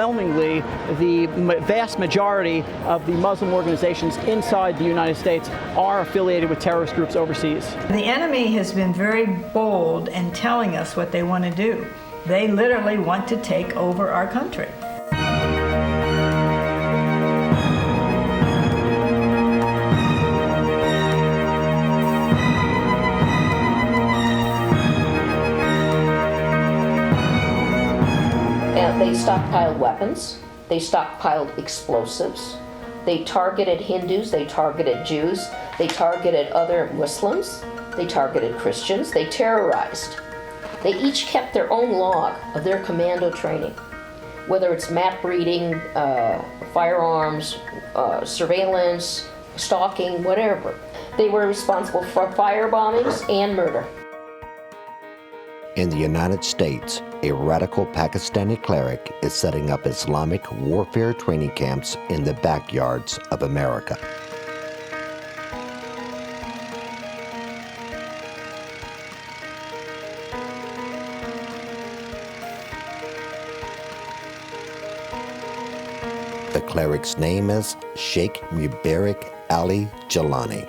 overwhelmingly, the vast majority of the Muslim organizations inside the United States are affiliated with terrorist groups overseas. The enemy has been very bold in telling us what they want to do. They literally want to take over our country. They stockpiled weapons, they stockpiled explosives, they targeted Hindus, they targeted Jews, they targeted other Muslims, they targeted Christians, they terrorized. They each kept their own log of their commando training, whether it's map reading, firearms, surveillance, stalking, whatever. They were responsible for fire bombings and murder. In the United States, a radical Pakistani cleric is setting up Islamic warfare training camps in the backyards of America. The cleric's name is Sheikh Mubarak Ali Jilani.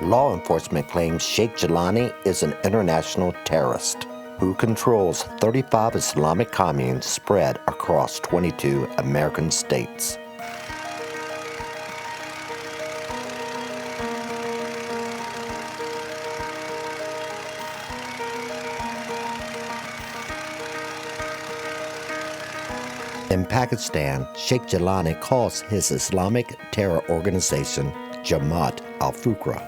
Law enforcement claims Sheikh Jilani is an international terrorist who controls 35 Islamic communes spread across 22 American states. In Pakistan, Sheikh Jilani calls his Islamic terror organization Jamaat al-Fukra.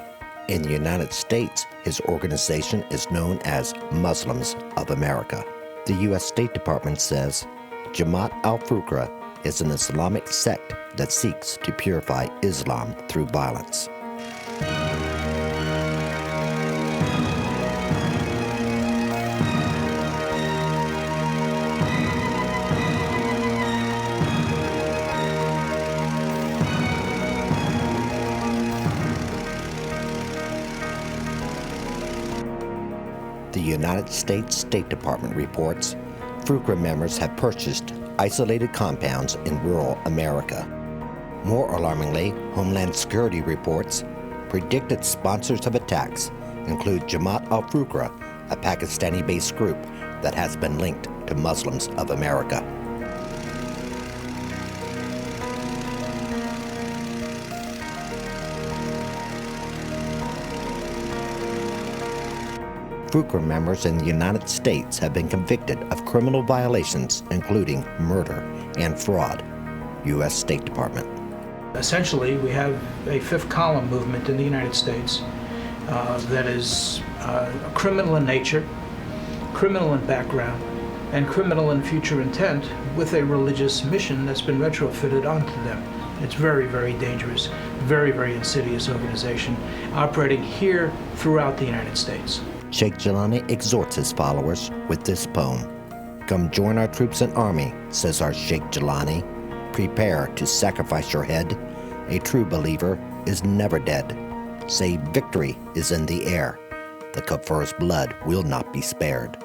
In the United States, his organization is known as Muslims of America. The U.S. State Department says Jamaat al-Fukra is an Islamic sect that seeks to purify Islam through violence. The United States State Department reports Fukra members have purchased isolated compounds in rural America. More alarmingly, Homeland Security reports predicted sponsors of attacks include Jamaat al-Fukra, a Pakistani-based group that has been linked to Muslims of America. Fukra members in the United States have been convicted of criminal violations, including murder and fraud. U.S. State Department. Essentially, we have a fifth column movement in the United States that is criminal in nature, criminal in background, and criminal in future intent with a religious mission that's been retrofitted onto them. It's very, very dangerous, very, very insidious organization operating here throughout the United States. Sheikh Jilani exhorts his followers with this poem. Come join our troops and army, says our Sheikh Jilani. Prepare to sacrifice your head. A true believer is never dead. Say victory is in the air. The Kafir's blood will not be spared.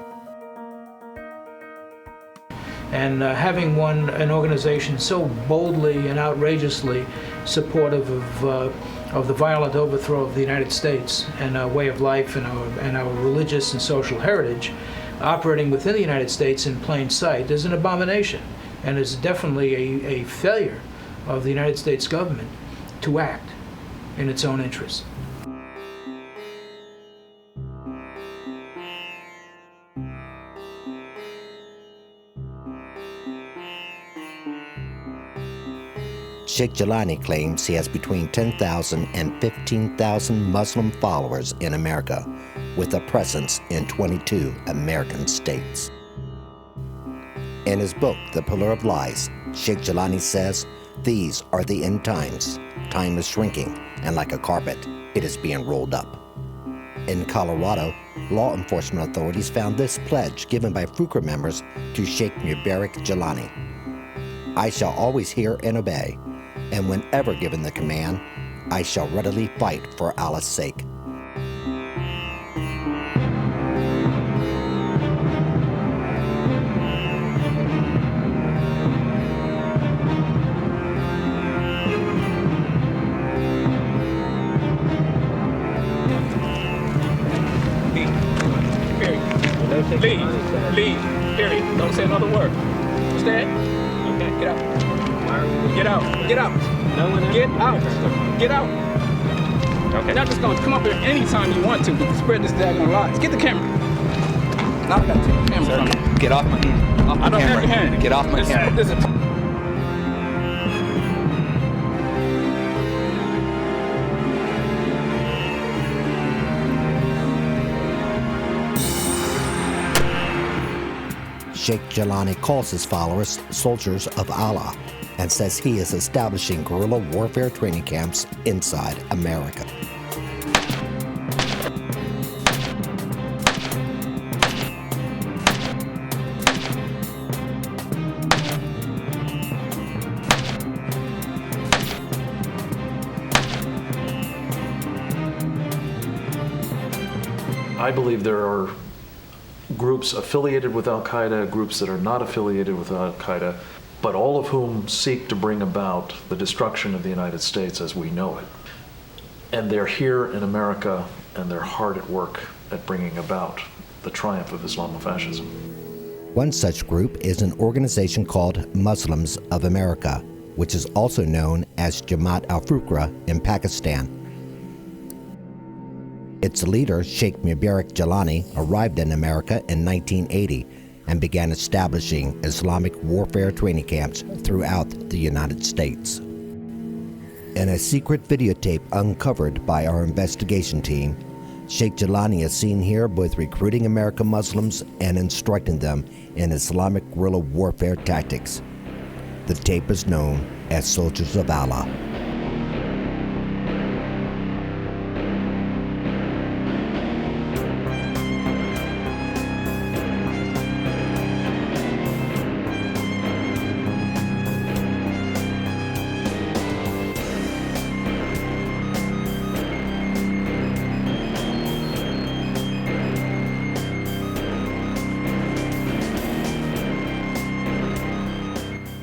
And having an organization so boldly and outrageously supportive of the violent overthrow of the United States and our way of life and our religious and social heritage operating within the United States in plain sight is an abomination, and is definitely a failure of the United States government to act in its own interest. Sheikh Jilani claims he has between 10,000 and 15,000 Muslim followers in America, with a presence in 22 American states. In his book, The Pillar of Lies, Sheikh Jilani says, "These are the end times. Time is shrinking, and like a carpet, it is being rolled up." In Colorado, law enforcement authorities found this pledge given by Fukra members to Sheikh Mubarak Jilani. "I shall always hear and obey, and whenever given the command, I shall readily fight for Allah's sake." say another word. Understand? Okay, get out. Get out. Get out. No one. Get out. Get out. Okay. You're not just gonna come up here anytime you want to spread this daggone lies. Get the camera. Now I got to take the camera from you. Get off my hand. Off my I don't camera. have your hand. Get off my camera. This is Sheikh Jelani calls his followers soldiers of Allah and says he is establishing guerrilla warfare training camps inside America. I believe there are groups affiliated with Al-Qaeda, groups that are not affiliated with Al-Qaeda, but all of whom seek to bring about the destruction of the United States as we know it. And they're here in America, and they're hard at work at bringing about the triumph of Islamofascism. One such group is an organization called Muslims of America, which is also known as Jamaat al-Fuqra in Pakistan. Its leader, Sheikh Mubarak Jelani, arrived in America in 1980 and began establishing Islamic warfare training camps throughout the United States. In a secret videotape uncovered by our investigation team, Sheikh Jelani is seen here both recruiting American Muslims and instructing them in Islamic guerrilla warfare tactics. The tape is known as Soldiers of Allah.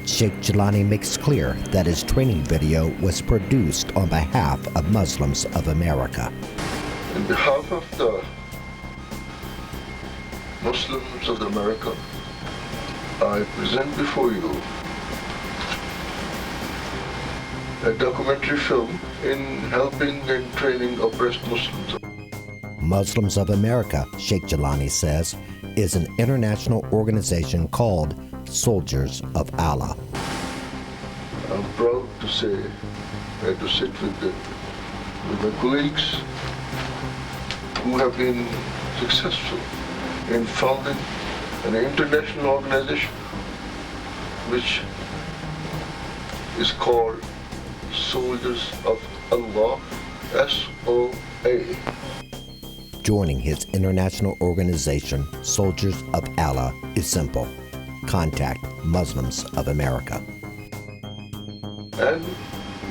Sheikh Jelani makes clear that his training video was produced on behalf of Muslims of America. On behalf of the Muslims of America, I present before you a documentary film in helping and training oppressed Muslims. Muslims of America, Sheikh Jelani says, is an international organization called Soldiers of Allah. I'm proud to say and to sit with my colleagues who have been successful in founding an international organization which is called Soldiers of Allah, SOA. Joining his international organization, Soldiers of Allah, is simple. Contact Muslims of America. And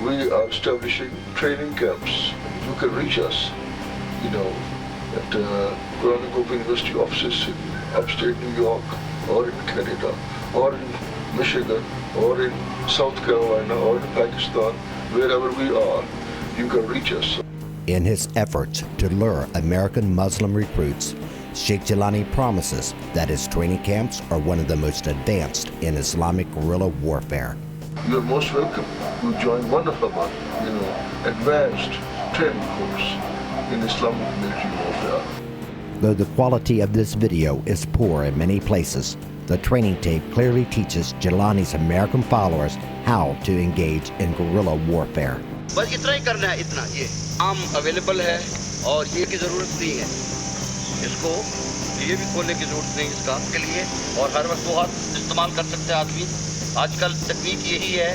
we are establishing training camps. You can reach us, at Groningen Open University offices in upstate New York, or in Canada, or in Michigan, or in South Carolina, or in Pakistan, wherever we are, you can reach us. In his efforts to lure American Muslim recruits, Sheikh Jelani promises that his training camps are one of the most advanced in Islamic guerrilla warfare. You're most welcome to join one of our, advanced training course in Islamic military warfare. Though the quality of this video is poor in many places, the training tape clearly teaches Jelani's American followers how to engage in guerrilla warfare. बस इतना ही करना है, इतना ये आम available है और ये की ज़रूरत नहीं है, इसको ये भी खोलने की ज़रूरत नहीं इसका के लिए, और हर वक्त वो हाथ इस्तेमाल कर सकते हैं आदमी। आजकल तकनीक यही है,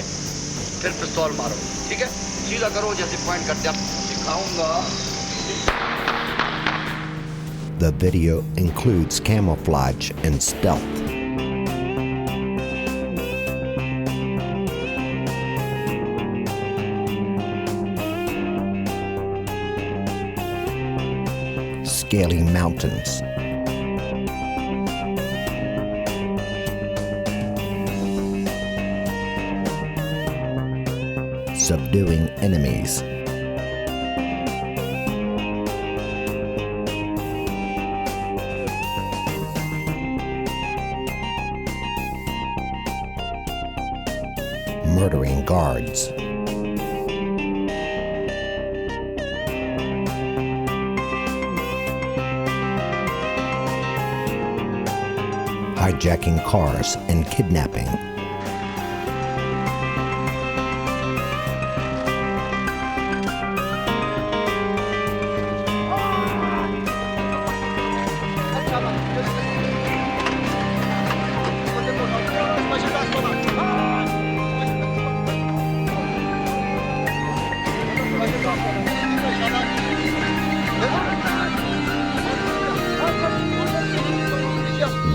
फिर पिस्तौल मारो, ठीक है, सीधा करो जैसे पॉइंट करते हैं, सिखाऊंगा। The video includes camouflage and stealth. Scaling mountains. Subduing enemies. guards. Hijacking cars and kidnapping.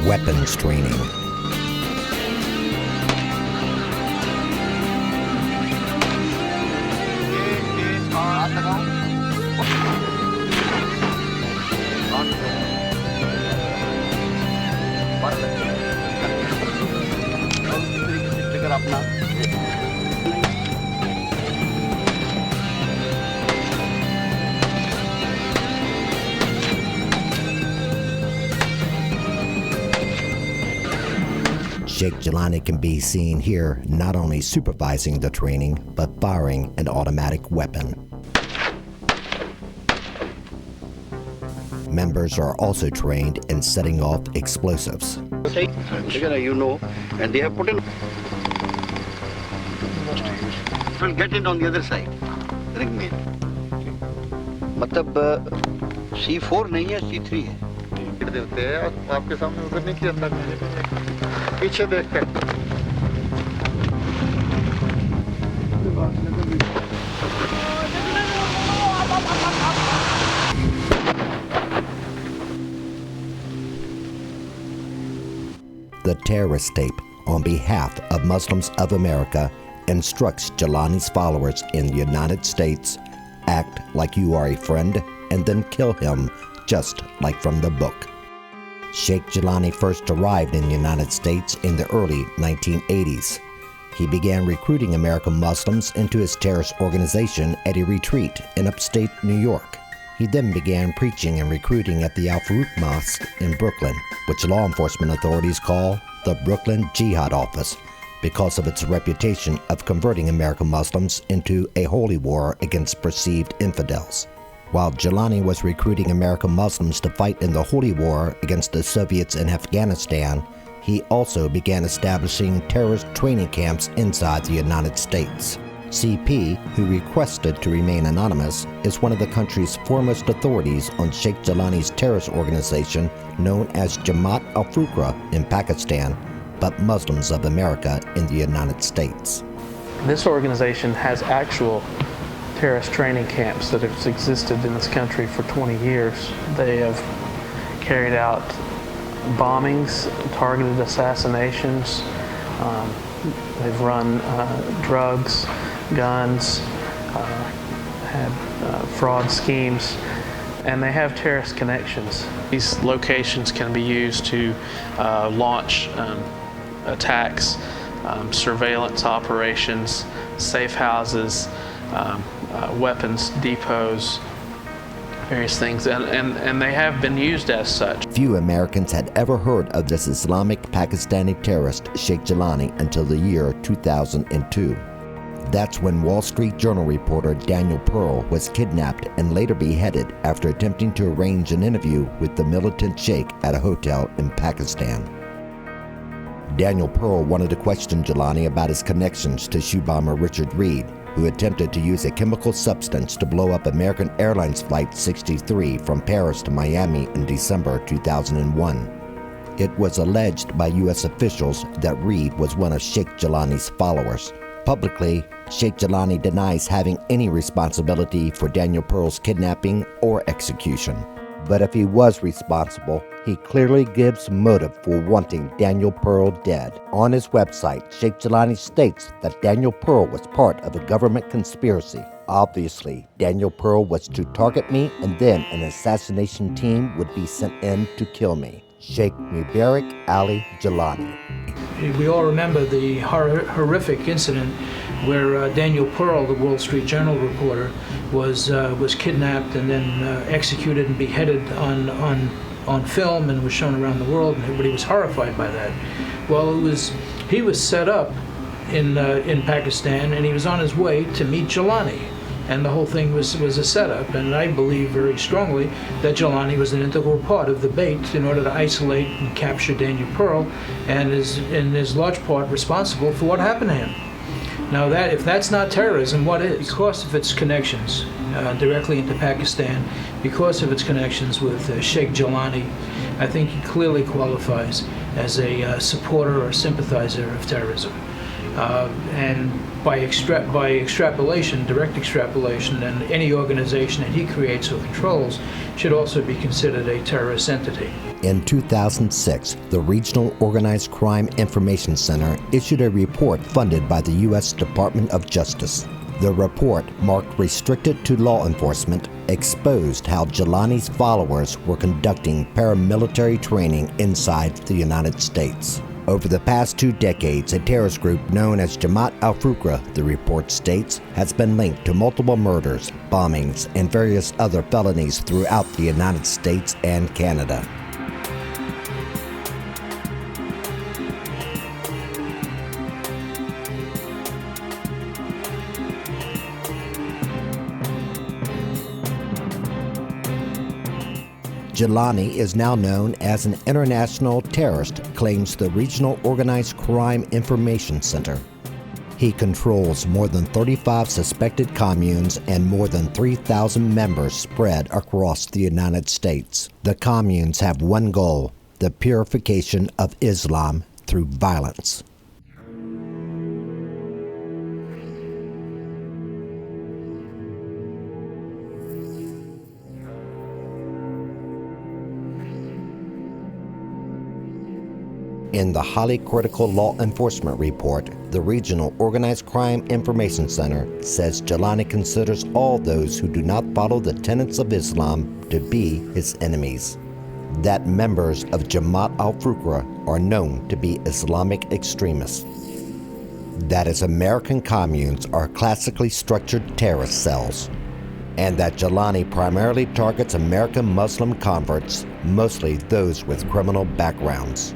Weapons training. Sheikh Jelani can be seen here not only supervising the training, but firing an automatic weapon. Members are also trained in setting off explosives. You know, and they have put in. It will get in on the other side. Ring me. मतलब C4 नहीं है, C3 है. देते हैं आपके सामने उधर नहीं किया था पीछे देख कर The terrorist tape, on behalf of Muslims of America, instructs Jelani's followers in the United States, act like you are a friend and then kill him, just like from the book. Sheikh Jelani first arrived in the United States in the early 1980s. He began recruiting American Muslims into his terrorist organization at a retreat in upstate New York. He then began preaching and recruiting at the Al-Farouq Mosque in Brooklyn, which law enforcement authorities call the Brooklyn Jihad Office because of its reputation of converting American Muslims into a holy war against perceived infidels. While Jelani was recruiting American Muslims to fight in the Holy War against the Soviets in Afghanistan, he also began establishing terrorist training camps inside the United States. CP, who requested to remain anonymous, is one of the country's foremost authorities on Sheikh Jelani's terrorist organization known as Jamaat al-Fuqra in Pakistan, but Muslims of America in the United States. This organization has actual terrorist training camps that have existed in this country for 20 years. They have carried out bombings, targeted assassinations, they've run drugs, guns, had fraud schemes, and they have terrorist connections. These locations can be used to launch attacks, surveillance operations, safe houses, weapons depots, various things, and they have been used as such. Few Americans had ever heard of this Islamic Pakistani terrorist Sheikh Jelani until the year 2002. That's when Wall Street Journal reporter Daniel Pearl was kidnapped and later beheaded after attempting to arrange an interview with the militant sheikh at a hotel in Pakistan. Daniel Pearl wanted to question Jelani about his connections to shoe bomber Richard Reed, who attempted to use a chemical substance to blow up American Airlines Flight 63 from Paris to Miami in December 2001. It was alleged by U.S. officials that Reed was one of Sheikh Jelani's followers. Publicly, Sheikh Jelani denies having any responsibility for Daniel Pearl's kidnapping or execution. But if he was responsible, he clearly gives motive for wanting Daniel Pearl dead. On his website, Sheikh Jelani states that Daniel Pearl was part of a government conspiracy. Obviously, Daniel Pearl was to target me and then an assassination team would be sent in to kill me. Sheikh Mubarak Ali Jelani. We all remember the horrific incident where Daniel Pearl, the Wall Street Journal reporter, was kidnapped and then executed and beheaded on film and was shown around the world, and everybody was horrified by that. Well, he was set up in Pakistan, and he was on his way to meet Jelani. And the whole thing was a setup, and I believe very strongly that Jelani was an integral part of the bait in order to isolate and capture Daniel Pearl, and is large part responsible for what happened to him. Now, if that's not terrorism, what is? Because of its connections directly into Pakistan, because of its connections with Sheikh Jelani, I think he clearly qualifies as a supporter or sympathizer of terrorism. And by extrapolation, direct extrapolation, then any organization that he creates or controls should also be considered a terrorist entity. In 2006, the Regional Organized Crime Information Center issued a report funded by the U.S. Department of Justice. The report, marked restricted to law enforcement, exposed how Jelani's followers were conducting paramilitary training inside the United States. Over the past 2 decades, a terrorist group known as Jamaat al-Fukra, the report states, has been linked to multiple murders, bombings, and various other felonies throughout the United States and Canada. Jelani is now known as an international terrorist, claims the Regional Organized Crime Information Center. He controls more than 35 suspected communes and more than 3,000 members spread across the United States. The communes have one goal: the purification of Islam through violence. In the highly critical law enforcement report, the Regional Organized Crime Information Center says Jelani considers all those who do not follow the tenets of Islam to be his enemies. That members of Jamaat al-Fukra are known to be Islamic extremists. That is, American communes are classically structured terrorist cells. And that Jelani primarily targets American Muslim converts, mostly those with criminal backgrounds.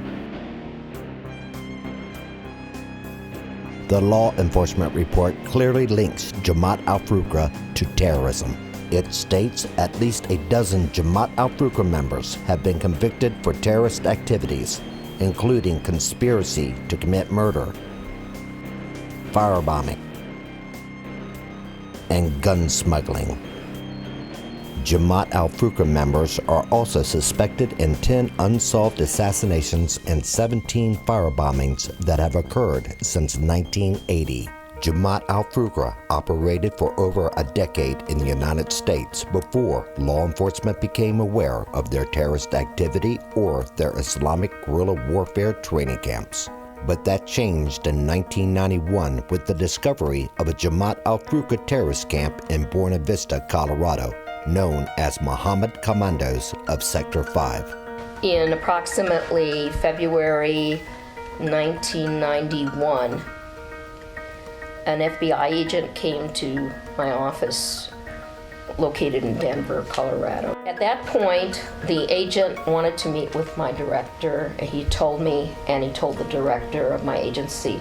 The law enforcement report clearly links Jamaat al-Fukra to terrorism. It states at least a dozen Jamaat al-Fukra members have been convicted for terrorist activities, including conspiracy to commit murder, firebombing, and gun smuggling. Jamaat al-Fukra members are also suspected in 10 unsolved assassinations and 17 firebombings that have occurred since 1980. Jamaat al-Fukra operated for over a decade in the United States before law enforcement became aware of their terrorist activity or their Islamic guerrilla warfare training camps. But that changed in 1991 with the discovery of a Jamaat al-Fukra terrorist camp in Buena Vista, Colorado, known as Muhammad Commandos of Sector 5. In approximately February 1991, an FBI agent came to my office located in Denver, Colorado. At that point, the agent wanted to meet with my director, and he told me, and he told the director of my agency,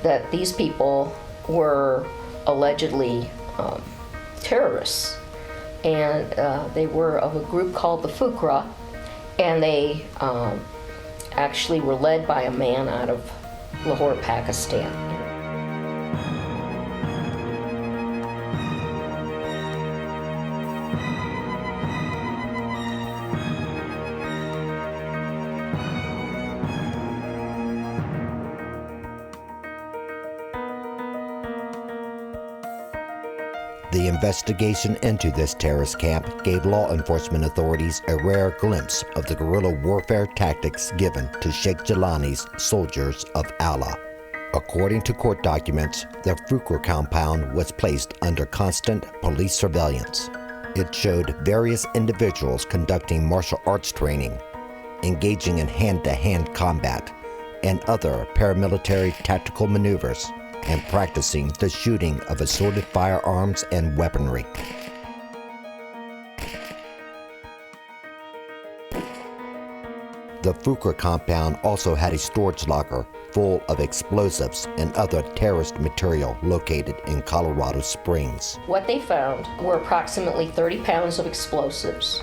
that these people were allegedly terrorists. And they were of a group called the Fukra, and they actually were led by a man out of Lahore, Pakistan. The investigation into this terrorist camp gave law enforcement authorities a rare glimpse of the guerrilla warfare tactics given to Sheikh Jelani's soldiers of Allah. According to court documents, the Fukra compound was placed under constant police surveillance. It showed various individuals conducting martial arts training, engaging in hand-to-hand combat, and other paramilitary tactical maneuvers, and practicing the shooting of assorted firearms and weaponry. The Fuqua compound also had a storage locker full of explosives and other terrorist material located in Colorado Springs. What they found were approximately 30 pounds of explosives,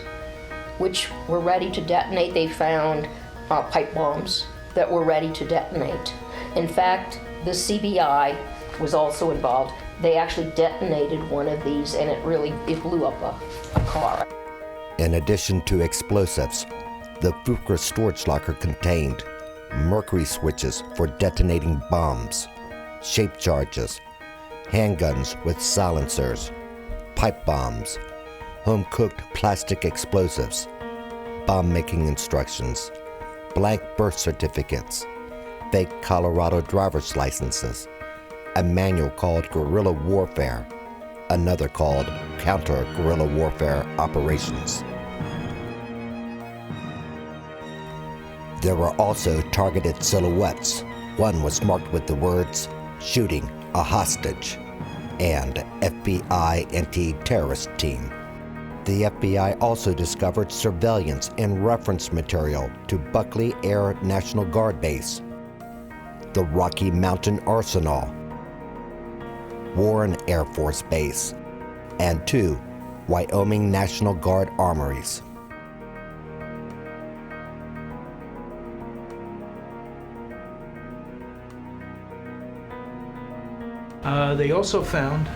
which were ready to detonate. They found pipe bombs that were ready to detonate. In fact, the CBI was also involved. They actually detonated one of these, and it blew up a car. In addition to explosives, the Fuqua storage locker contained mercury switches for detonating bombs, shape charges, handguns with silencers, pipe bombs, home-cooked plastic explosives, bomb-making instructions, blank birth certificates, fake Colorado driver's licenses, a manual called Guerrilla Warfare, another called Counter-Guerrilla Warfare Operations. There were also targeted silhouettes. One was marked with the words, "Shooting a hostage," and FBI Anti-Terrorist Team. The FBI also discovered surveillance and reference material to Buckley Air National Guard Base, the Rocky Mountain Arsenal, Warren Air Force Base, and 2 Wyoming National Guard armories.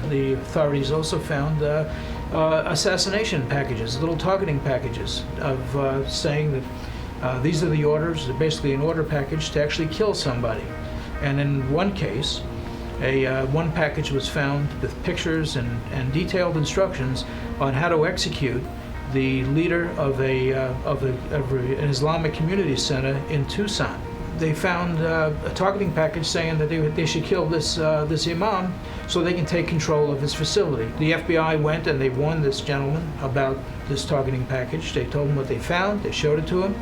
The authorities also found assassination packages, little targeting packages of saying that these are the orders, basically an order package to actually kill somebody. And in one case, one package was found with pictures and detailed instructions on how to execute the leader of an Islamic community center in Tucson. They found a targeting package saying that they should kill this imam so they can take control of his facility. The FBI went and they warned this gentleman about this targeting package. They told him what they found. They showed it to him.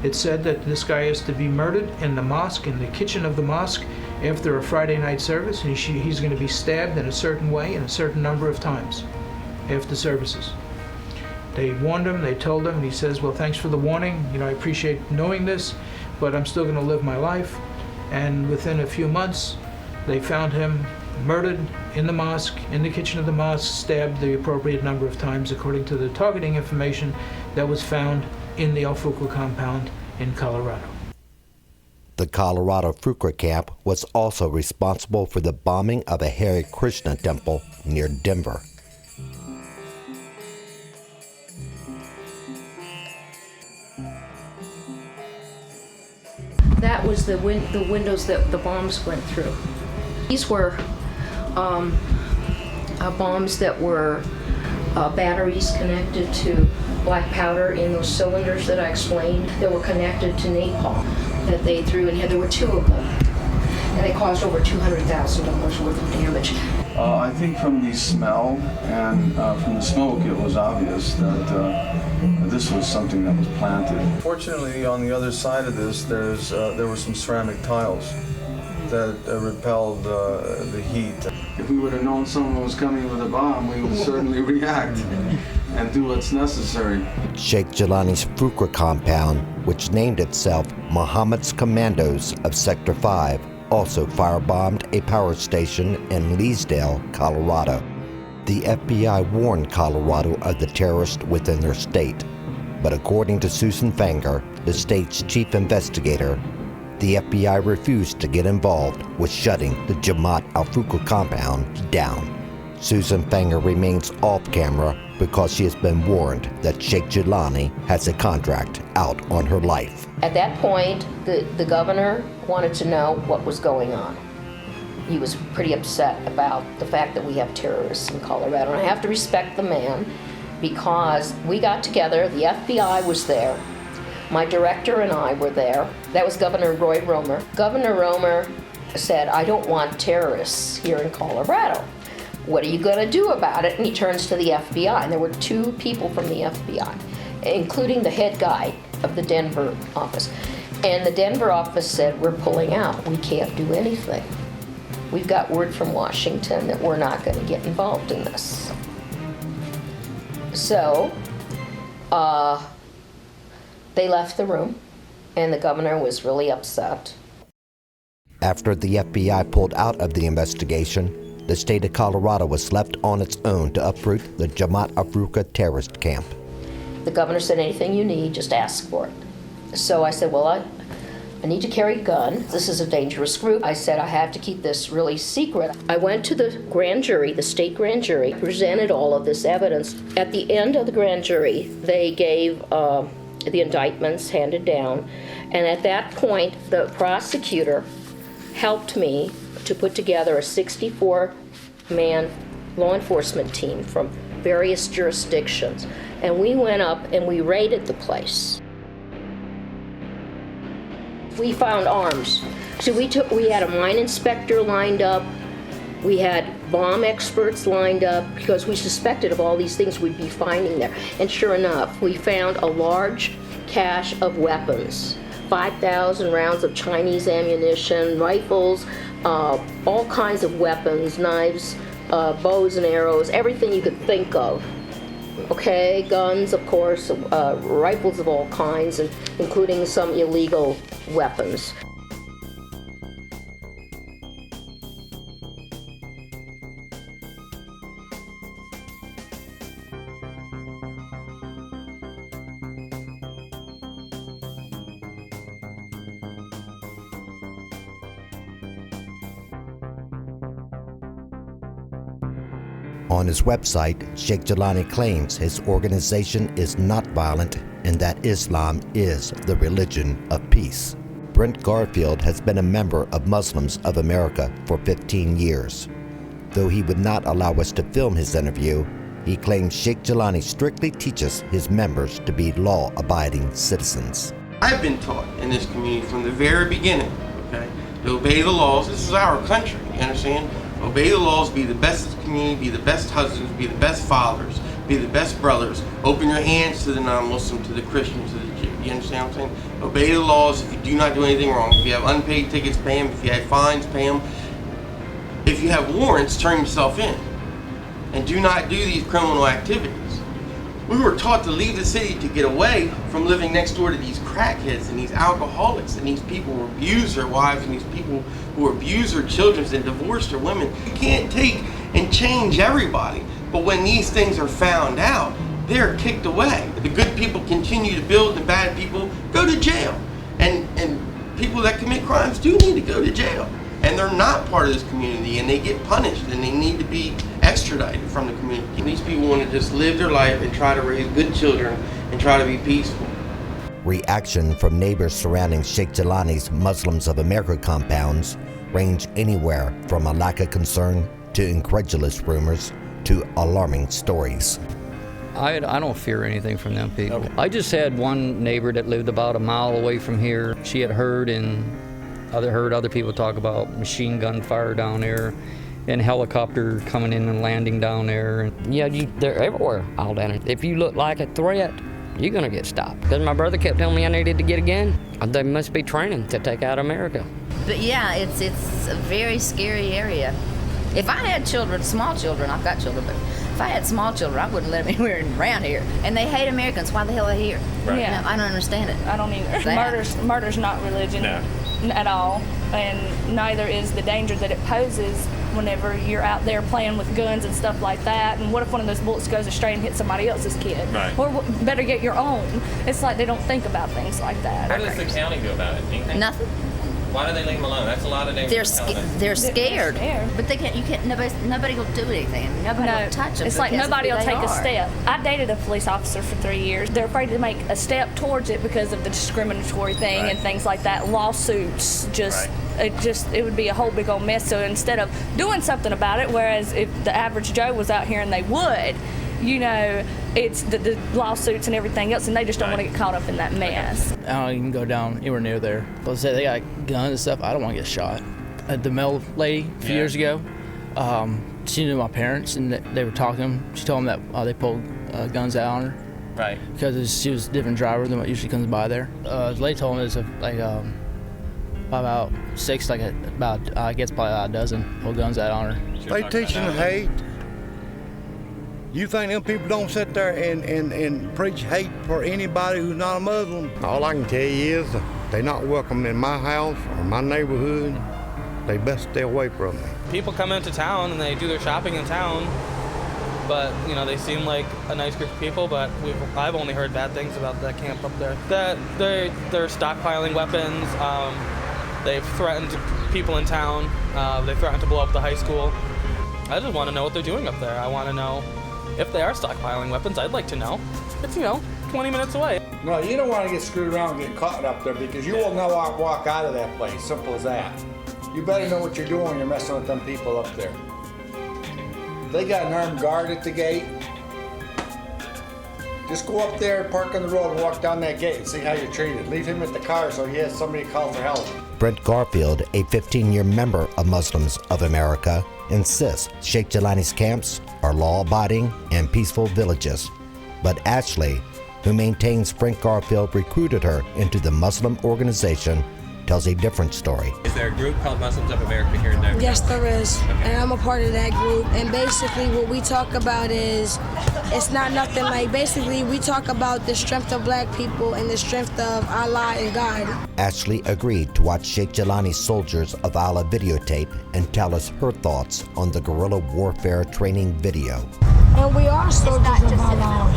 It said that this guy is to be murdered in the mosque, in the kitchen of the mosque, after a Friday night service, and he's going to be stabbed in a certain way in a certain number of times after services. They warned him, they told him, and he says, well, thanks for the warning. I appreciate knowing this, but I'm still going to live my life. And within a few months, they found him murdered in the mosque, in the kitchen of the mosque, stabbed the appropriate number of times according to the targeting information that was found in the El Fuqua compound in Colorado. The Colorado Fuqua camp was also responsible for the bombing of a Hare Krishna temple near Denver. That was the windows that the bombs went through. These were bombs that were batteries connected to black powder in those cylinders that I explained that were connected to napalm that they threw in here. There were 2 of them, and they caused over $200,000 worth of damage. I think from the smell and from the smoke, it was obvious that this was something that was planted. Fortunately, on the other side of this, there were some ceramic tiles that repelled the heat. If we would have known someone was coming with a bomb, we would certainly react and do what's necessary. Sheikh Jelani's Fuqua compound, which named itself Muhammad's Commandos of Sector 5, also firebombed a power station in Leesdale, Colorado. The FBI warned Colorado of the terrorists within their state, but according to Susan Fanger, the state's chief investigator, the FBI refused to get involved with shutting the Jamaat al-Fuqua compound down. Susan Fanger remains off camera because she has been warned that Sheikh Jelani has a contract out on her life. At that point, the governor wanted to know what was going on. He was pretty upset about the fact that we have terrorists in Colorado. And I have to respect the man because we got together, the FBI was there, my director and I were there. That was Governor Roy Romer. Governor Romer said, I don't want terrorists here in Colorado. What are you going to do about it? And he turns to the FBI. And there were 2 people from the FBI, including the head guy of the Denver office. And the Denver office said, we're pulling out. We can't do anything. We've got word from Washington that we're not going to get involved in this. So they left the room. And the governor was really upset. After the FBI pulled out of the investigation, the state of Colorado was left on its own to uproot the Jamaat Afruqa terrorist camp. The governor said, anything you need, just ask for it. So I said, well, I need to carry a gun. This is a dangerous group. I said, I have to keep this really secret. I went to the grand jury, the state grand jury, presented all of this evidence. At the end of the grand jury, they gave the indictments handed down. And at that point, the prosecutor helped me to put together a 64-man law enforcement team from various jurisdictions. And we went up and we raided the place. We found arms. So we had a mine inspector lined up. We had bomb experts lined up because we suspected of all these things we'd be finding there. And sure enough, we found a large cache of weapons. 5,000 rounds of Chinese ammunition, rifles, all kinds of weapons, knives, bows and arrows, everything you could think of. Okay, guns, of course, rifles of all kinds, and including some illegal weapons. On his website, Sheikh Jilani claims his organization is not violent and that Islam is the religion of peace. Brent Garfield has been a member of Muslims of America for 15 years. Though he would not allow us to film his interview, he claims Sheikh Jilani strictly teaches his members to be law-abiding citizens. I've been taught in this community from the very beginning, okay, to obey the laws. This is our country, you understand? Obey the laws, be the best of the community, be the best husbands, be the best fathers, be the best brothers. Open your hands to the non-Muslim, to the Christian, to the Jew. You understand what I'm saying? Obey the laws. If you do not do anything wrong, if you have unpaid tickets, pay them. If you have fines, pay them. If you have warrants, turn yourself in. And do not do these criminal activities. We were taught to leave the city to get away from living next door to these crackheads and these alcoholics and these people who abuse their wives and these people who abuse their children and divorce their women. You can't take and change everybody, but when these things are found out, they're kicked away. The good people continue to build, and the bad people go to jail. And people that commit crimes do need to go to jail. And they're not part of this community, and they get punished, and they need to be extradited from the community. And these people want to just live their life and try to raise good children and try to be peaceful. Reaction from neighbors surrounding Sheikh Jilani's Muslims of America compounds range anywhere from a lack of concern to incredulous rumors to alarming stories. I don't fear anything from them people. Okay. I just had one neighbor that lived about a mile away from here. She had heard other people talk about machine gun fire down there and helicopter coming in and landing down there. Yeah, they're everywhere all down there. If you look like a threat, you're gonna get stopped. Because my brother kept telling me I needed to get a gun. They must be training to take out America. But yeah, it's a very scary area. If I had children, small children, I've got children, but if I had small children, I wouldn't let them anywhere around here. And they hate Americans. Why the hell are they here? Right. Yeah. No, I don't understand it. I don't either. Murder's not religion at all, and neither is the danger that it poses whenever you're out there playing with guns and stuff like that. And what if one of those bullets goes astray and hits somebody else's kid? Right. Or better get your own. It's like they don't think about things like that. How does the county go about it? Anything? Nothing. Why do they leave them alone? That's a lot of danger. They're scared. But they can't. You can't. Nobody will do anything. Nobody will touch them. It's like nobody will take a step. I dated a police officer for 3 years. They're afraid to make a step towards it because of the discriminatory thing and things like that. Lawsuits, it would be a whole big old mess. So instead of doing something about it, whereas if the average Joe was out here and they would, it's the lawsuits and everything else, and they just don't want to get caught up in that mess. I don't even go down anywhere near there. Let's say they got guns and stuff. I don't want to get shot. The mail lady a few years ago, she knew my parents, and they were talking. She told them that they pulled guns out on her. Right. Because she was a different driver than what usually comes by there. The lady told me there's about six, I guess probably a dozen pulled guns out on her. They teaching hate. You think them people don't sit there and preach hate for anybody who's not a Muslim? All I can tell you is They not welcome in my house or my neighborhood. They best stay away from me. People come into town and they do their shopping in town, but they seem like a nice group of people. But I've only heard bad things about that camp up there. That they're stockpiling weapons. They've threatened people in town. They threatened to blow up the high school. I just want to know what they're doing up there. I want to know if they are stockpiling weapons. I'd like to know. It's 20 minutes away. No, you don't want to get screwed around and get caught up there because you will not walk out of that place. Simple as that. You better know what you're doing when you're messing with them people up there. They got an armed guard at the gate. Just go up there, park on the road, and walk down that gate and see how you're treated. Leave him at the car so he has somebody to call for help. Brent Garfield, a 15-year member of Muslims of America, insists Sheikh Jelani's camps are law-abiding and peaceful villages. But Ashley, who maintains Brent Garfield recruited her into the Muslim organization, tells a different story. Is there a group called Muslims of America here in Denver? Yes, there is, and I'm a part of that group. And basically what we talk about is, it's not nothing like, basically we talk about the strength of black people and the strength of Allah and God. Ashley agreed to watch Sheikh Jelani's Soldiers of Allah videotape and tell us her thoughts on the guerrilla warfare training video. And we are soldiers of Allah.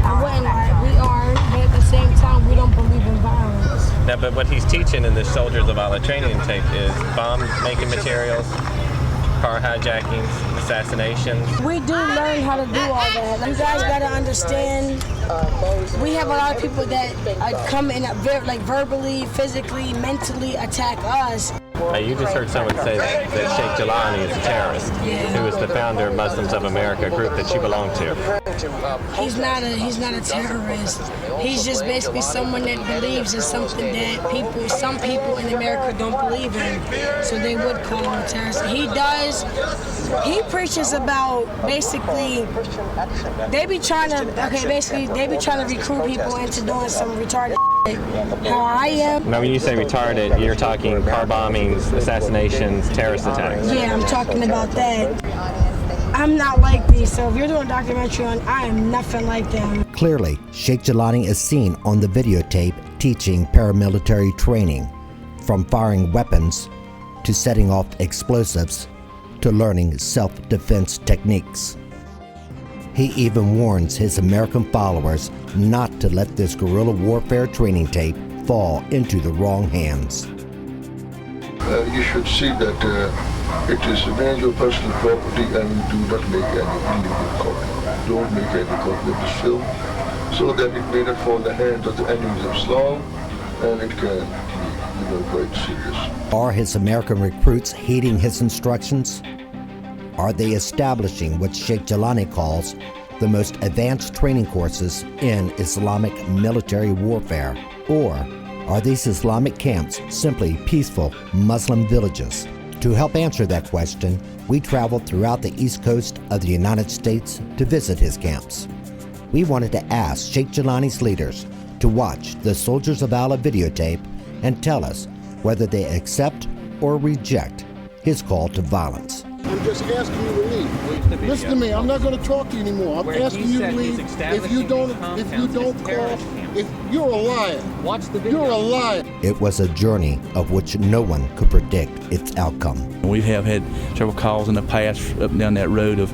I wouldn't lie, we are, but at the same time we don't believe in violence. Now, but what he's teaching in the Soldiers of Allah training tape is bomb-making materials, car hijackings, assassinations. We do learn how to do all that. You guys got to understand, we have a lot of people that come in like verbally, physically, mentally attack us. You just heard someone say that Sheikh Jelani is a terrorist, who is the founder of Muslims of America, a group that you belong to. He's not a terrorist. He's just basically someone that believes in something that some people in America don't believe in. So they would call him a terrorist. He preaches about basically they be trying to recruit people into doing some retarded shit. How I am. Now, when you say retarded, you're talking car bombings, assassinations, terrorist attacks. Yeah, I'm talking about that. I'm not like these, so if you're doing a documentary on, I am nothing like them. Clearly, Sheikh Jelani is seen on the videotape teaching paramilitary training, from firing weapons to setting off explosives to learning self-defense techniques. He even warns his American followers not to let this guerrilla warfare training tape fall into the wrong hands. You should see that it is manage your personal property and do not make any illegal copy. Don't make any copy of this film so that it may not fall in the hands of the enemies of Islam and it can be quite serious. Are his American recruits heeding his instructions? Are they establishing what Sheikh Jelani calls the most advanced training courses in Islamic military warfare? Or are these Islamic camps simply peaceful Muslim villages? To help answer that question, we traveled throughout the east coast of the United States to visit his camps. We wanted to ask Sheikh Jelani's leaders to watch the Soldiers of Allah videotape and tell us whether they accept or reject his call to violence. I'm just asking you to leave. Listen to me, I'm not going to talk to you anymore. I'm asking you to leave. If you don't call, if you're a liar. You're a liar. It was a journey of which no one could predict its outcome. We have had several calls in the past up and down that road of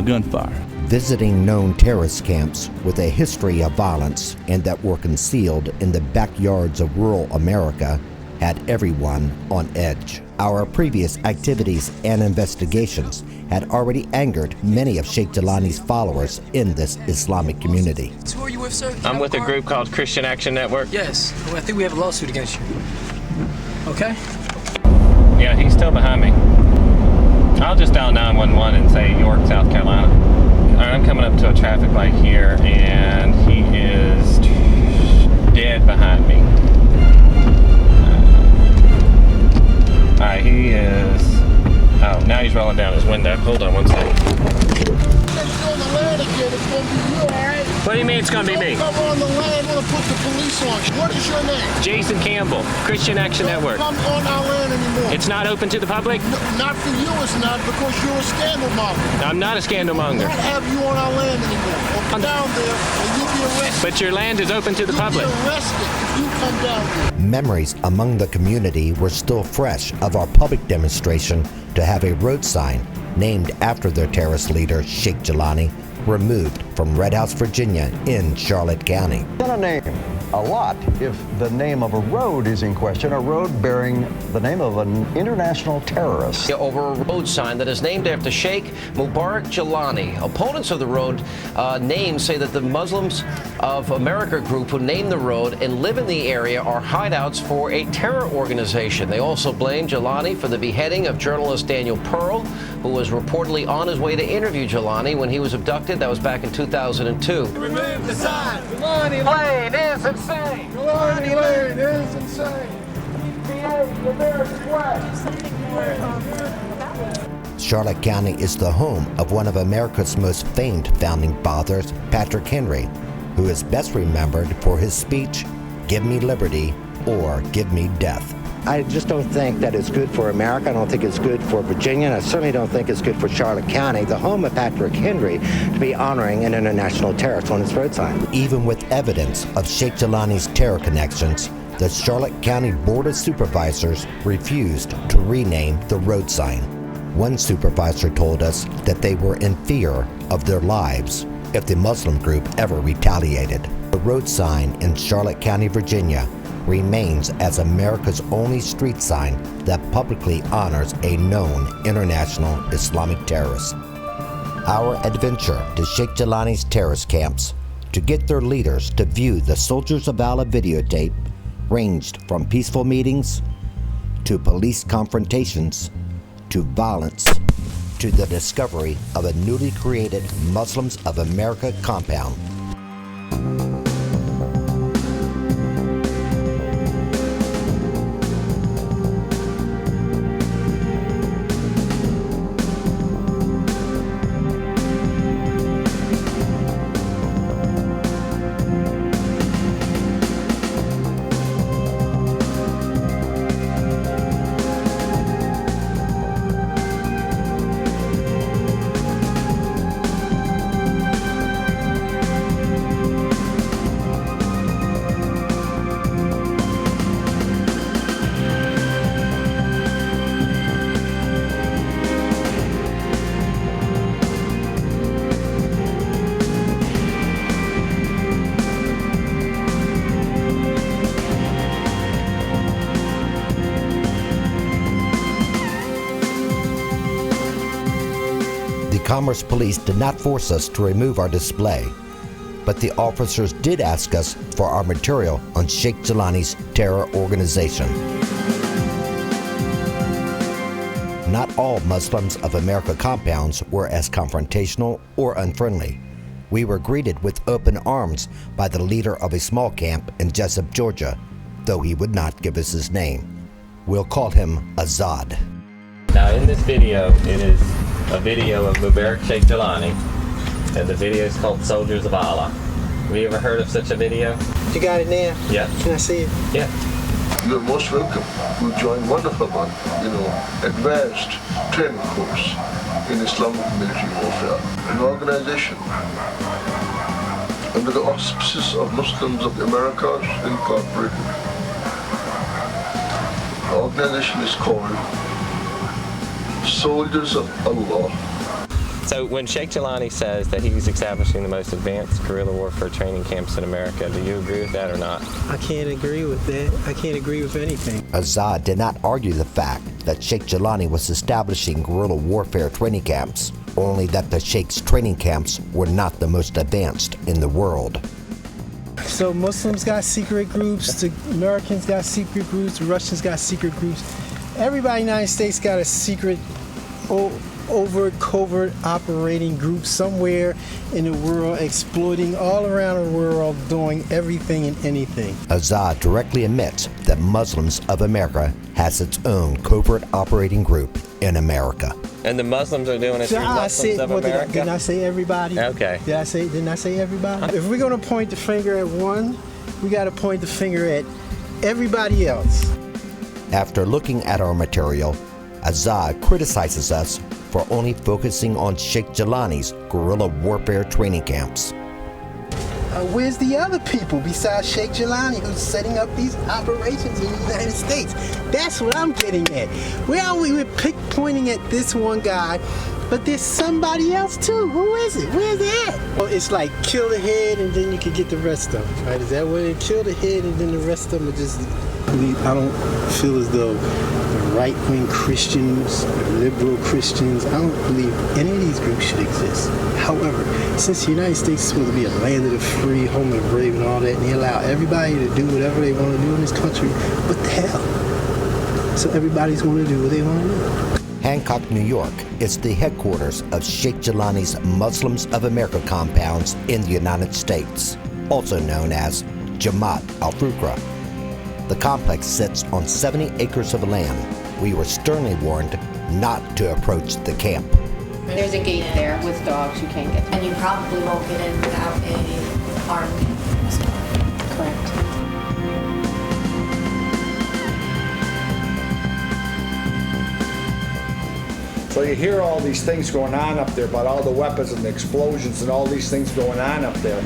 gunfire. Visiting known terrorist camps with a history of violence and that were concealed in the backyards of rural America had everyone on edge. Our previous activities and investigations had already angered many of Sheikh Jelani's followers in this Islamic community. Who are you with, sir? I'm with a group called Christian Action Network. Yes. Well, I think we have a lawsuit against you. Okay? Yeah, he's still behind me. I'll just dial 911 and say York, South Carolina. All right, I'm coming up to a traffic light here, and he is dead behind me. All right, he is... Oh, now he's rolling down his window. Hold on one second. again, it's going to be you, all right? What do you mean it's going to be me? Don't come on the land, we're going to put the police on you. What is your name? Jason Campbell, Christian Action Don't Network. come on our land anymore. It's not open to the public? No, not for you, it's not, because you're a scandal monger. I'm not a scandal monger. We don't have you on our land anymore. Come down there and you'll be arrested. But your land is open to the public. You'll be arrested if you come down here. Memories among the community were still fresh of our public demonstration to have a road sign named after their terrorist leader, Sheikh Jelani, removed from Red House, Virginia in Charlotte County. A name a lot if the name of a road is in question, a road bearing the name of an international terrorist. Over a road sign that is named after Sheikh Mubarak Jelani. Opponents of the road name say that the Muslims of America group who named the road and live in the area are hideouts for a terror organization. They also blame Jelani for the beheading of journalist Daniel Pearl, who was reportedly on his way to interview Jelani when he was abducted. That was back in 2002. Remove the sign. Jelani Lane is insane. Jelani Lane is insane. The American way. Charlotte County is the home of one of America's most famed founding fathers, Patrick Henry, who is best remembered for his speech, "Give me liberty or give me death." I just don't think that it's good for America. I don't think it's good for Virginia, and I certainly don't think it's good for Charlotte County, the home of Patrick Henry, to be honoring an international terrorist on its road sign. Even with evidence of Sheikh Jelani's terror connections, the Charlotte County Board of Supervisors refused to rename the road sign. One supervisor told us that they were in fear of their lives if the Muslim group ever retaliated. The road sign in Charlotte County, Virginia, remains as America's only street sign that publicly honors a known international Islamic terrorist. Our adventure to Sheikh Jelani's terrorist camps to get their leaders to view the Soldiers of Allah videotape ranged from peaceful meetings to police confrontations to violence to the discovery of a newly created Muslims of America compound. Commerce Police did not force us to remove our display, but the officers did ask us for our material on Sheikh Jelani's terror organization. Not all Muslims of America compounds were as confrontational or unfriendly. We were greeted with open arms by the leader of a small camp in Jessup, Georgia, though he would not give us his name. We'll call him Azad. Now in this video, it is a video of Mubarak Sheikh Jelani, and the video is called Soldiers of Allah. Have you ever heard of such a video? You got it now? Yeah. Can I see it? Yeah. You're most welcome. You join one of them on, advanced training course in Islamic military warfare. An organization under the auspices of Muslims of the Americas Incorporated. The organization is called Soldiers of Allah. So when Sheikh Jelani says that he's establishing the most advanced guerrilla warfare training camps in America, do you agree with that or not? I can't agree with that. I can't agree with anything. Azad did not argue the fact that Sheikh Jelani was establishing guerrilla warfare training camps, only that the Sheikh's training camps were not the most advanced in the world. So Muslims got secret groups, the Americans got secret groups, the Russians got secret groups. Everybody in the United States got a secret covert operating group somewhere in the world, exploiting all around the world, doing everything and anything. Azad directly admits that Muslims of America has its own covert operating group in America. And the Muslims are doing it through Muslims of America? Didn't I say everybody? Okay. Didn't I say everybody? If we're going to point the finger at one, we got to point the finger at everybody else. After looking at our material, Azad criticizes us for only focusing on Sheikh Jelani's guerrilla warfare training camps. Where's the other people besides Sheikh Jelani who's setting up these operations in the United States? That's what I'm getting at. We're pointing at this one guy, but there's somebody else too. Who is it? Where's it at? Well, it's like kill the head and then you can get the rest of them, right? Is that what it? Kill the head and then the rest of them are just... I don't feel as though the right-wing Christians, the liberal Christians, I don't believe any of these groups should exist. However, since the United States is supposed to be a land of the free, home of the brave and all that, and they allow everybody to do whatever they want to do in this country, what the hell? So everybody's going to do what they want to do. Hancock, New York is the headquarters of Sheikh Jelani's Muslims of America compounds in the United States, also known as Jamaat al-Fukra. The complex sits on 70 acres of land. We were sternly warned not to approach the camp. There's a gate there with dogs, you can't get in. And you probably won't get in without any armed. Correct. So you hear all these things going on up there about all the weapons and the explosions and all these things going on up there.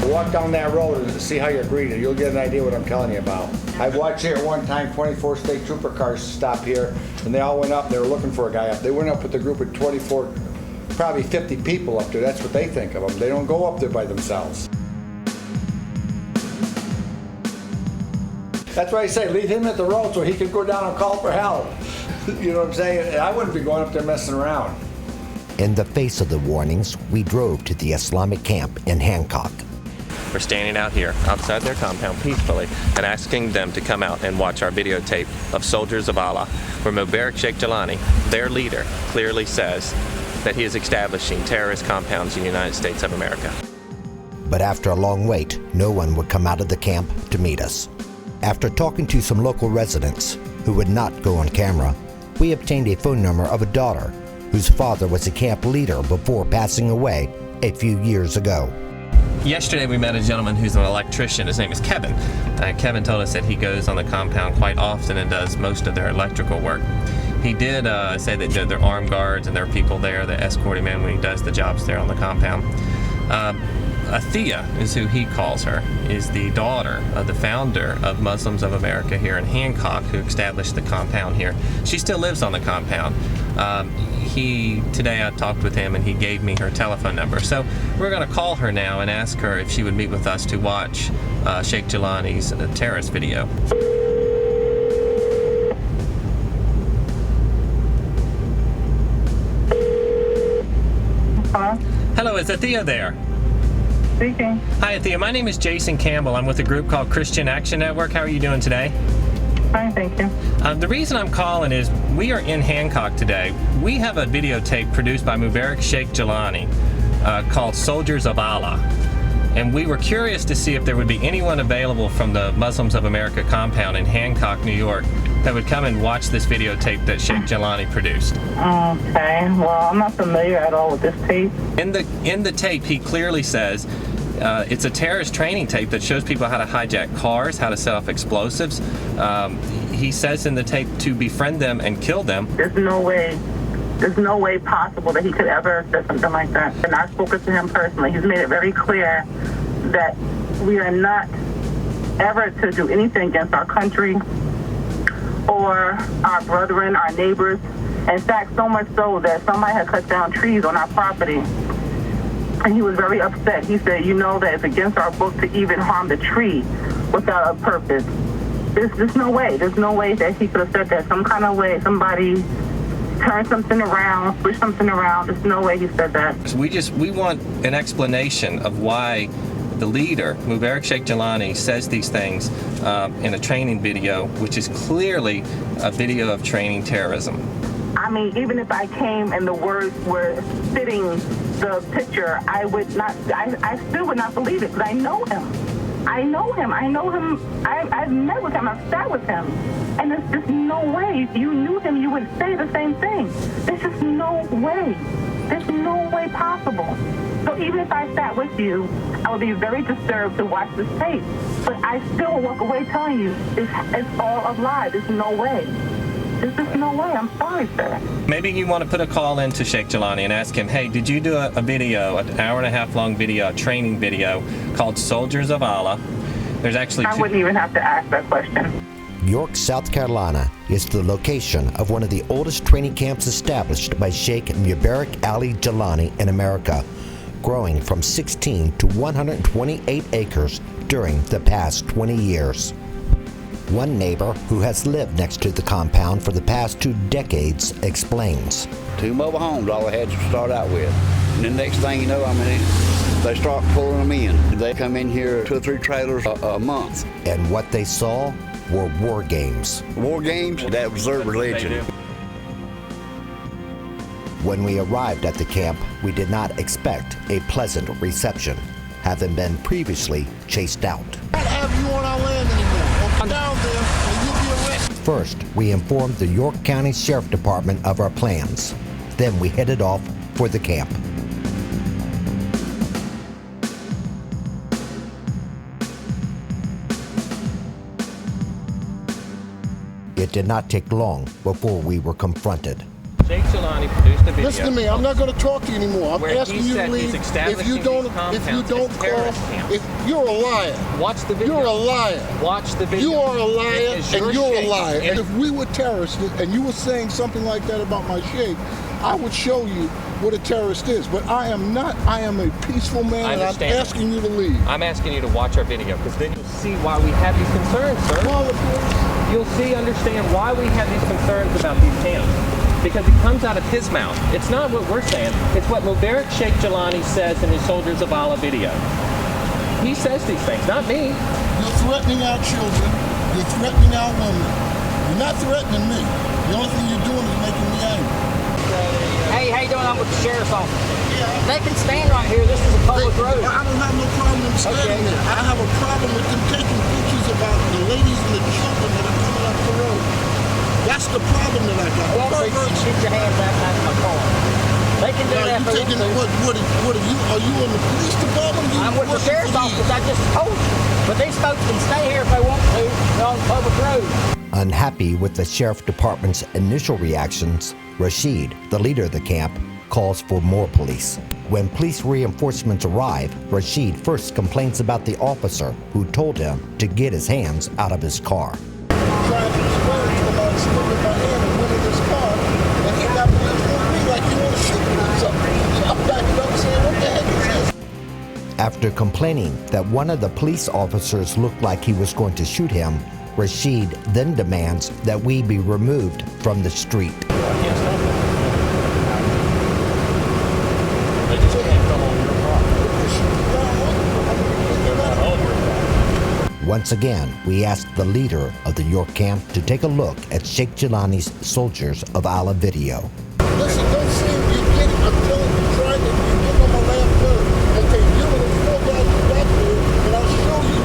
Walk down that road and see how you're greeted. You'll get an idea what I'm telling you about. I've watched here at one time 24 state trooper cars stop here, and they all went up. They were looking for a guy up. They went up with a group of 24, probably 50 people up there. That's what they think of them. They don't go up there by themselves. That's why I say leave him at the road so he can go down and call for help. You know what I'm saying? I wouldn't be going up there messing around. In the face of the warnings, we drove to the Islamic camp in Hancock. We're standing out here outside their compound peacefully and asking them to come out and watch our videotape of Soldiers of Allah, where Mubarak Sheikh Jelani, their leader, clearly says that he is establishing terrorist compounds in the United States of America. But after a long wait, no one would come out of the camp to meet us. After talking to some local residents who would not go on camera, we obtained a phone number of a daughter whose father was a camp leader before passing away a few years ago. Yesterday we met a gentleman who's an electrician. His name is Kevin. Kevin told us that he goes on the compound quite often and does most of their electrical work. He did say that there are armed guards and there are people there that escort him in when he does the jobs there on the compound. Athea is who he calls her, is the daughter of the founder of Muslims of America here in Hancock, who established the compound here. She still lives on the compound. Today I talked with him and he gave me her telephone number. So we're going to call her now and ask her if she would meet with us to watch Sheikh Jelani's terrorist video. Hello? Hello, is Athea there? Speaking. Hi Athea, my name is Jason Campbell. I'm with a group called Christian Action Network. How are you doing today? Fine, thank you. The reason I'm calling is we are in Hancock today. We have a videotape produced by Mubarak Sheikh Jelani called Soldiers of Allah. And we were curious to see if there would be anyone available from the Muslims of America compound in Hancock, New York, that would come and watch this videotape that Sheikh Jelani produced. Okay, well, I'm not familiar at all with this tape. In the tape, he clearly says it's a terrorist training tape that shows people how to hijack cars, how to set off explosives. He says in the tape to befriend them and kill them. There's no way possible that he could ever have said something like that. And I've spoken to him personally. He's made it very clear that we are not ever to do anything against our country or our brethren, our neighbors. In fact, so much so that somebody had cut down trees on our property. And he was very upset. He said, you know that it's against our book to even harm the tree without a purpose. There's no way. There's no way that he could have said that. Some kind of way, somebody turn something around, switch something around. There's no way he said that. We want an explanation of why the leader, Mubarak Sheikh Jilani, says these things in a training video, which is clearly a video of training terrorism. I mean, even if I came and the words were fitting the picture, I would not, I still would not believe it, because I know him. I know him. I've met with him. I've sat with him. And there's just no way. If you knew him, you would say the same thing. There's just no way. There's no way possible. So even if I sat with you, I would be very disturbed to watch this tape. But I still walk away telling you, it's all a lie. There's no way. There's just no way. I'm sorry, sir. Maybe you want to put a call into Sheikh Jilani and ask him, hey, did you do a video, an hour-and-a-half long video, a training video called Soldiers of Allah? There's actually I wouldn't even have to ask that question. York, South Carolina is the location of one of the oldest training camps established by Sheikh Mubarak Ali Jilani in America, growing from 16 to 128 acres during the past 20 years. One neighbor who has lived next to the compound for the past 2 decades explains. 2 mobile homes all I had to start out with. And then next thing you know, I mean, they start pulling them in. They come in here 2 or 3 trailers a month. And what they saw were war games. War games? That was their religion. When we arrived at the camp, we did not expect a pleasant reception, having been previously chased out. I don't have you on our land anymore. Down there, and you'll be arrested. First, we informed the York County Sheriff Department of our plans. Then we headed off for the camp. It did not take long before we were confronted. Sheikh Jilani produced a video. Listen to me, I'm not going to talk to you anymore. I'm where asking he you said to leave. he's If you don't establishing call, if you're a liar. Watch the video. You're a liar. Watch the video. You are a liar, and you're a liar. And And if we were terrorists, and you were saying something like that about my sheikh, I would show you what a terrorist is. But I am not. I am a peaceful man, and I'm asking you to leave. I'm asking you to watch our video, because then you'll see why we have these concerns, sir. You'll understand why we have these concerns about these camps. Because it comes out of his mouth. It's not what we're saying. It's what Mubarak Sheikh Jilani says in his Soldiers of Allah video. He says these things, not me. You're threatening our children. You're threatening our women. You're not threatening me. The only thing you're doing is making me angry. Hey, how you doing? I'm with the sheriff's office. They can stand right here. This is a public road. I don't have no problem with standing there. I have a problem with them taking pictures about the ladies and the children that are coming up the road. That's the problem that I got. Well, keep your hands out of my car. They can do that. What are you? Are you in the police department? I'm with the sheriff's office. I just told you. But these folks can stay here if they want to. They're on the public road. Unhappy with the sheriff department's initial reactions, Rashid, the leader of the camp, calls for more police. When police reinforcements arrive, Rashid first complains about the officer who told him to get his hands out of his car. After complaining that one of the police officers looked like he was going to shoot him, Rashid then demands that we be removed from the street. Once again, we asked the leader of the York camp to take a look at Sheikh Jilani's Soldiers of Allah video. Listen, don't say you're getting, I'm telling you, trying to get on my last word. Okay, you're going to fall down the back there, and I'll show you,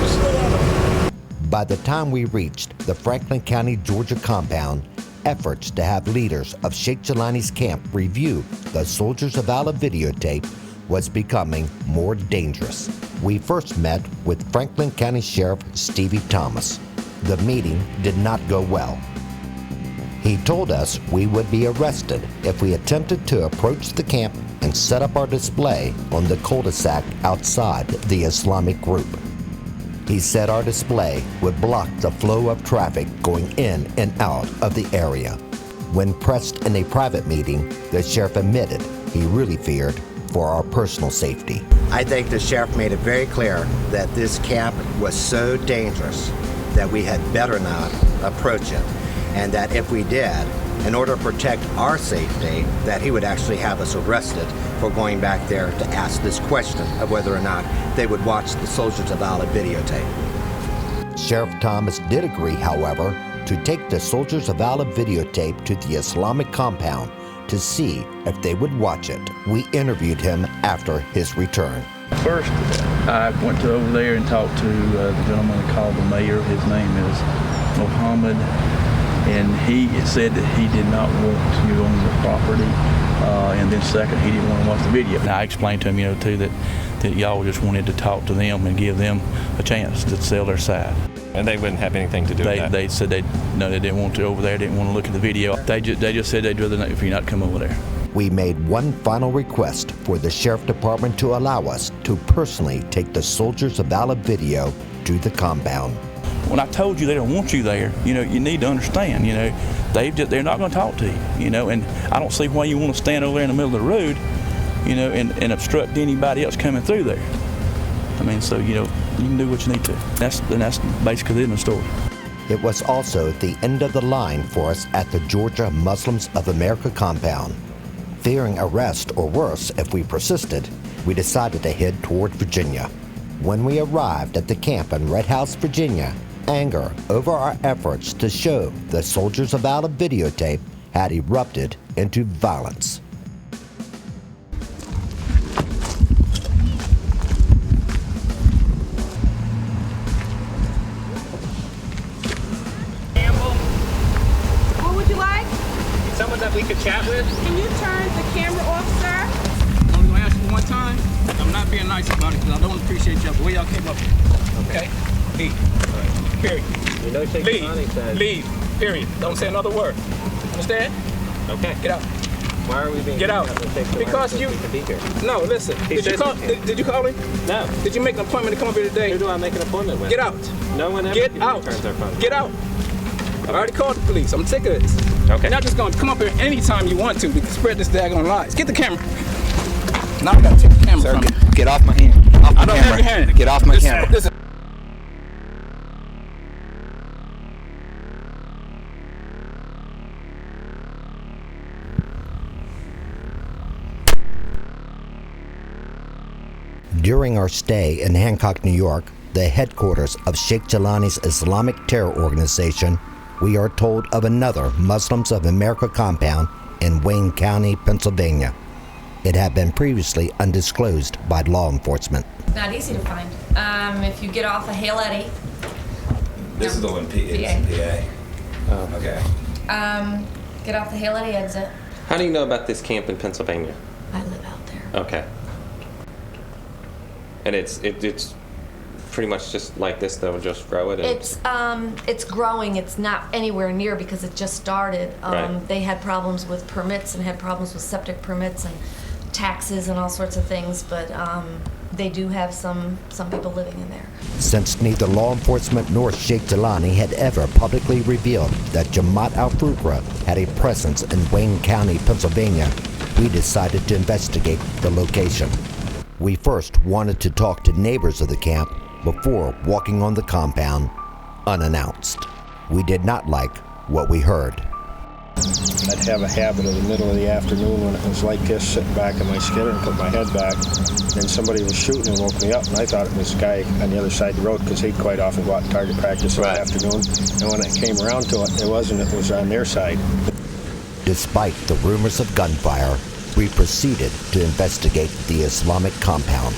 just stay out of it. By the time we reached the Franklin County, Georgia compound, efforts to have leaders of Sheikh Jilani's camp review the Soldiers of Allah videotape was becoming more dangerous. We first met with Franklin County Sheriff Stevie Thomas. The meeting did not go well. He told us we would be arrested if we attempted to approach the camp and set up our display on the cul-de-sac outside the Islamic group. He said our display would block the flow of traffic going in and out of the area. When pressed in a private meeting, the sheriff admitted he really feared for our personal safety. I think the sheriff made it very clear that this camp was so dangerous that we had better not approach it, and that if we did, in order to protect our safety, that he would actually have us arrested for going back there to ask this question of whether or not they would watch the Soldiers of Allah videotape. Sheriff Thomas did agree, however, to take the Soldiers of Allah videotape to the Islamic compound to see if they would watch it. We interviewed him after his return. First, I went over there and talked to the gentleman called the mayor. His name is Mohammed, and he said that he did not want you on the property, and then second, he didn't want to watch the video. And I explained to him, too, that y'all just wanted to talk to them and give them a chance to sell their side. And they wouldn't have anything to do with that? They said they didn't want to over there, didn't want to look at the video. They just said they'd rather not, if you not come over there. We made one final request for the Sheriff Department to allow us to personally take the Soldiers of Allah video to the compound. When I told you they don't want you there, you need to understand, they're not going to talk to you, and I don't see why you want to stand over there in the middle of the road, and obstruct anybody else coming through there. I mean, so, you can do what you need to. That's basically the end of the story. It was also the end of the line for us at the Georgia Muslims of America compound. Fearing arrest or worse if we persisted, we decided to head toward Virginia. When we arrived at the camp in Red House, Virginia, anger over our efforts to show the Soldiers of Allah videotape had erupted into violence. What would you like? Someone that we could chat with? Can you turn the camera off, sir? I'm going to ask you one time. I'm not being nice about it because I don't appreciate y'all the way y'all came up here. Okay? Leave. Period. You know, leave. Leave. Period. Don't say another word. Understand? Okay. Get out. Why are we being Get out. Because you can be here? No, listen. Did you call me? No. Did you make an appointment to come up here today? Who do I make an appointment with? Get out. No one ever Get out. returns their phone. Get out. I already called the police. I'm sick of this. Okay. You're not just going to come up here anytime you want to to spread this daggone lies. Get the camera. Now I got to take the camera from you. Get off my hand. Off my I don't camera. have your hand. Get off my camera. Listen. During our stay in Hancock, New York, the headquarters of Sheikh Jelani's Islamic terror organization, we are told of another Muslims of America compound in Wayne County, Pennsylvania. It had been previously undisclosed by law enforcement. Not easy to find. If you get off of Hale Eddy. This is the one PA. Oh, okay. Get off the Hale Eddy exit. How do you know about this camp in Pennsylvania? I live out there. Okay. And it's pretty much just like this, they'll just grow it? It's growing. It's not anywhere near because it just started. Right. They had problems with permits and had problems with septic permits and taxes and all sorts of things, but they do have some people living in there. Since neither law enforcement nor Sheikh Jelani had ever publicly revealed that Jamaat al-Fukra had a presence in Wayne County, Pennsylvania, we decided to investigate the location. We first wanted to talk to neighbors of the camp before walking on the compound unannounced. We did not like what we heard. I'd have a habit of the middle of the afternoon when it was like this, sitting back in my skidder and put my head back, and somebody was shooting and woke me up, and I thought it was a guy on the other side of the road because he'd quite often go out to target practice in the afternoon, and when it came around to it, it wasn't, it was on their side. Despite the rumors of gunfire, we proceeded to investigate the Islamic compound.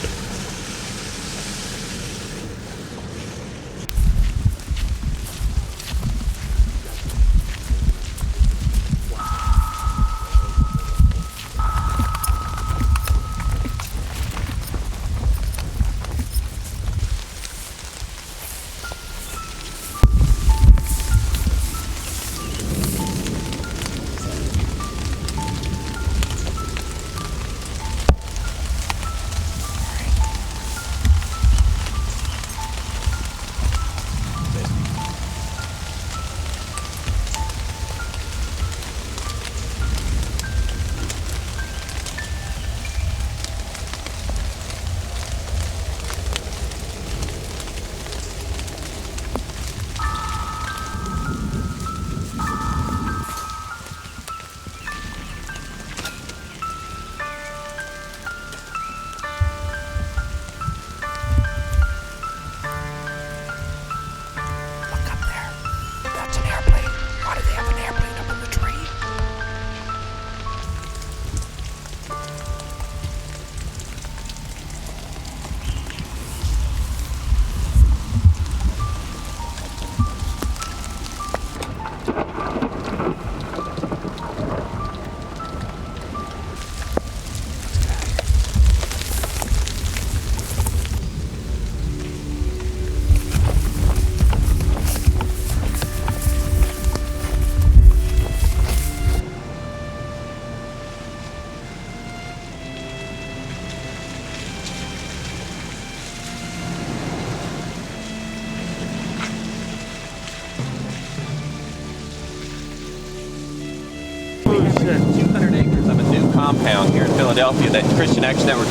200 acres of a new compound here in Philadelphia that Christian Action Network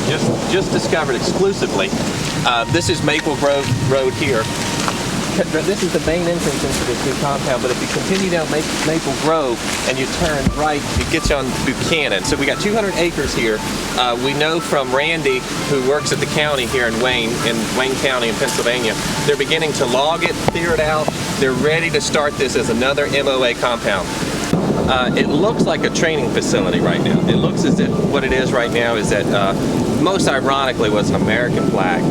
just discovered exclusively. This is Maple Grove Road here. This is the main entrance into this new compound, but if you continue down Maple Grove and you turn right, it gets you on Buchanan. So we got 200 acres here. We know from Randy, who works at the county here in Wayne County in Pennsylvania, they're beginning to log it, clear it out. They're ready to start this as another MOA compound. It looks like a training facility right now. It looks as if what it is right now is that, most ironically, was an American flag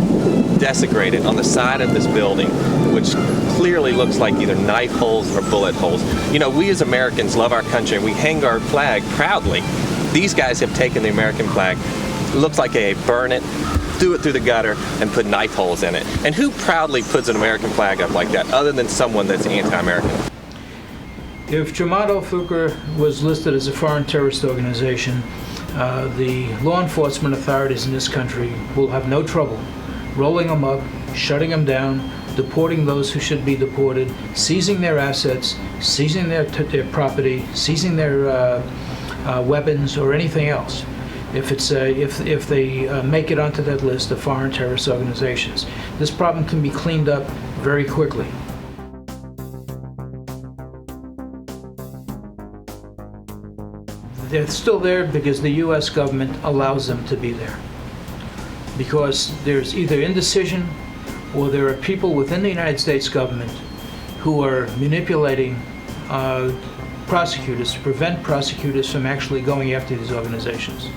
desecrated on the side of this building, which clearly looks like either knife holes or bullet holes. You know, we as Americans love our country and we hang our flag proudly. These guys have taken the American flag, looks like a burn it, threw it through the gutter, and put knife holes in it. And who proudly puts an American flag up like that, other than someone that's anti-American? If Jamaat al-Fukr was listed as a foreign terrorist organization, the law enforcement authorities in this country will have no trouble rolling them up, shutting them down, deporting those who should be deported, seizing their assets, seizing their property, seizing their weapons or anything else. If they make it onto that list of foreign terrorist organizations, this problem can be cleaned up very quickly. They're still there because the U.S. government allows them to be there. Because there's either indecision or there are people within the United States government who are manipulating prosecutors to prevent prosecutors from actually going after these organizations.